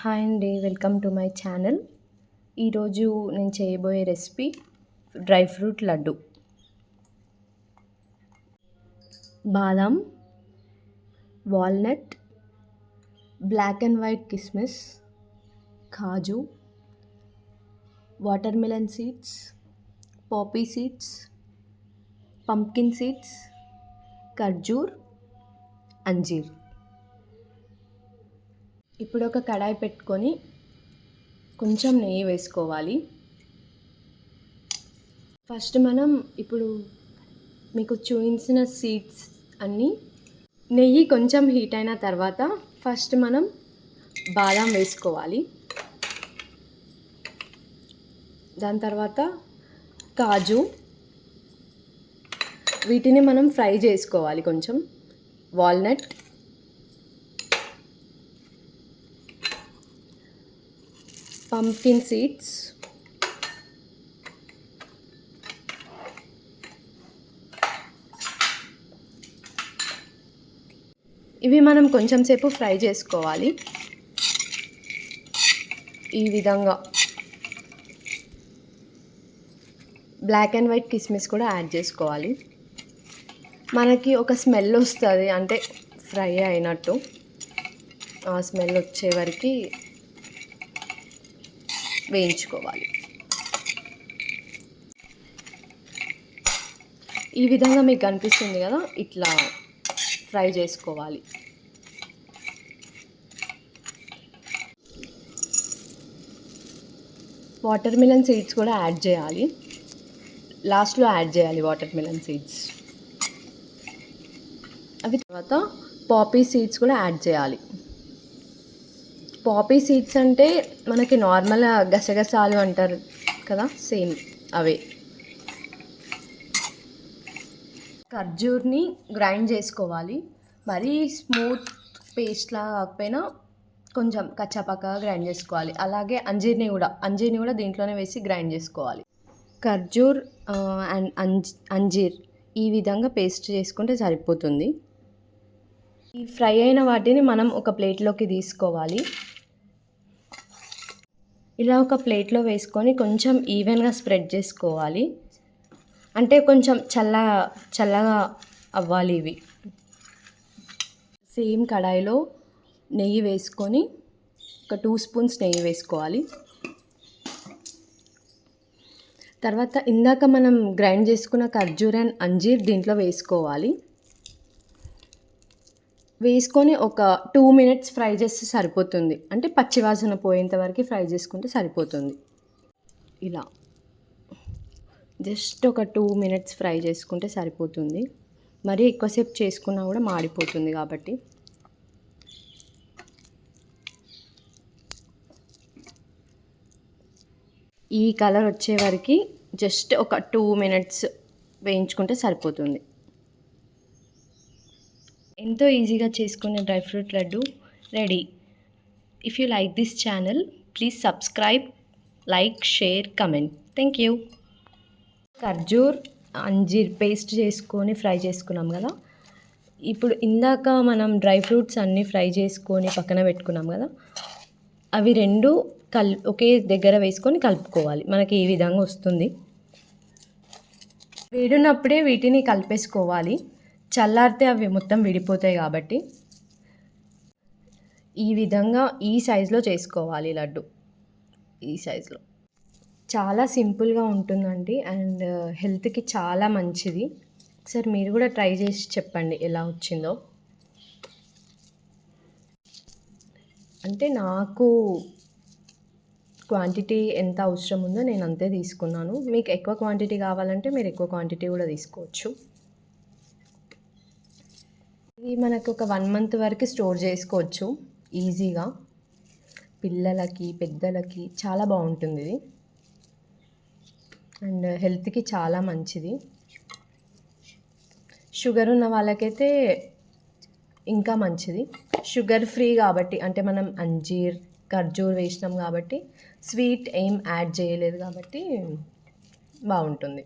Hi అండి, welcome to my channel. ఈరోజు నేను చేయబోయే రెసిపీ డ్రై ఫ్రూట్ లడ్డు. బాదం, వాల్నట్, బ్లాక్ అండ్ వైట్ కిస్మిస్, కాజు, watermelon seeds, poppy seeds, pumpkin seeds, ఖర్జూర్, అంజీర్. ఇప్పుడు ఒక కడాయి పెట్టుకొని కొంచెం నెయ్యి వేసుకోవాలి. ఫస్ట్ మనం ఇప్పుడు మీకు చూపించిన సీడ్స్ అన్నీ నెయ్యి కొంచెం హీట్ అయిన తర్వాత ఫస్ట్ మనం బాదం వేసుకోవాలి. దాని తర్వాత కాజు, వీటిని మనం ఫ్రై చేసుకోవాలి. కొంచెం వాల్నట్, పంప్కిన్ సీడ్స్, ఇవి మనం కొంచెం సేపు ఫ్రై చేసుకోవాలి. ఈ విధంగా బ్లాక్ అండ్ వైట్ కిస్మిస్ కూడా యాడ్ చేసుకోవాలి. మనకి ఒక స్మెల్ వస్తుంది, అంటే ఫ్రై అయినట్టు. ఆ స్మెల్ వచ్చే వరకు వేయించుకోవాలి. ఈ విధంగా మీకు కనిపిస్తుంది కదా, ఇట్లా ఫ్రై చేసుకోవాలి. వాటర్ మిలన్ సీడ్స్ కూడా యాడ్ చేయాలి. లాస్ట్లో యాడ్ చేయాలి వాటర్ మిలన్ సీడ్స్. అవి తర్వాత పాపీ సీడ్స్ కూడా యాడ్ చేయాలి. పాపీ సీడ్స్ అంటే మనకి నార్మల్ గసగసాలు అంటారు కదా, సేమ్ అవే. ఖర్జూర్ని గ్రైండ్ చేసుకోవాలి. మరీ స్మూత్ పేస్ట్లా కాకపోయినా కొంచెం కచ్చాపక్కగా గ్రైండ్ చేసుకోవాలి. అలాగే అంజీర్ని కూడా దీంట్లోనే వేసి గ్రైండ్ చేసుకోవాలి. ఖర్జూర్ అండ్ అంజీర్ ఈ విధంగా పేస్ట్ చేసుకుంటే సరిపోతుంది. ఈ ఫ్రై అయిన వాటిని మనం ఒక ప్లేట్లోకి తీసుకోవాలి. ఇలా ఒక ప్లేట్లో వేసుకొని కొంచెం ఈవెన్గా స్ప్రెడ్ చేసుకోవాలి. అంటే కొంచెం చల్లగా అవ్వాలి ఇవి. సేమ్ కడాయిలో నెయ్యి వేసుకొని ఒక 2 స్పూన్స్ నెయ్యి వేసుకోవాలి. తర్వాత ఇందాక మనం గ్రైండ్ చేసుకున్న ఖర్జూర్ అండ్ అంజీర్ దీంట్లో వేసుకోవాలి. వేసుకొని ఒక 2 మినిట్స్ ఫ్రై చేస్తే సరిపోతుంది. అంటే పచ్చివాసన పోయేంత వరకు ఫ్రై చేసుకుంటే సరిపోతుంది. ఇలా జస్ట్ ఒక 2 మినిట్స్ ఫ్రై చేసుకుంటే సరిపోతుంది. మరీ ఎక్కువసేపు చేసుకున్నా కూడా మాడిపోతుంది కాబట్టి. ఈ కలర్ వచ్చే వరకు జస్ట్ ఒక 2 మినిట్స్ వేయించుకుంటే సరిపోతుంది. ఎంతో ఈజీగా చేసుకునే dry fruit laddu ready. If you like this channel, please subscribe, like, share, comment. Thank you. ఖర్జూర్ అంజీర్ పేస్ట్ చేసుకొని ఫ్రై చేసుకున్నాం కదా. ఇప్పుడు ఇందాక మనం డ్రై ఫ్రూట్స్ అన్నీ ఫ్రై చేసుకొని పక్కన పెట్టుకున్నాం కదా, అవి రెండు ఒకే దగ్గర వేసుకొని కలుపుకోవాలి. మనకి ఈ విధంగా వస్తుంది. వేడున్నప్పుడే వీటిని కలిపేసుకోవాలి. చల్లారితే అవి మొత్తం విడిపోతాయి కాబట్టి ఈ విధంగా ఈ సైజులో చేసుకోవాలి లడ్డు. ఈ సైజులో చాలా సింపుల్గా ఉంటుందండి అండ్ హెల్త్కి చాలా మంచిది. ఒకసారి మీరు కూడా ట్రై చేసి చెప్పండి ఎలా వచ్చిందో. అంటే నాకు క్వాంటిటీ ఎంత అవసరం ఉందో నేను అంతే తీసుకున్నాను. మీకు ఎక్కువ క్వాంటిటీ కావాలంటే మీరు ఎక్కువ క్వాంటిటీ కూడా తీసుకోవచ్చు. ఇది మనకు ఒక 1 మంత్ వరకు స్టోర్ చేసుకోవచ్చు ఈజీగా. పిల్లలకి, పెద్దలకి చాలా బాగుంటుంది ఇది అండ్ హెల్త్కి చాలా మంచిది. షుగర్ ఉన్న వాళ్ళకైతే ఇంకా మంచిది. షుగర్ ఫ్రీ కాబట్టి, అంటే మనం అంజీర్, ఖర్జూర్ వేసినాం కాబట్టి స్వీట్ ఏం యాడ్ చేయలేదు కాబట్టి బాగుంటుంది.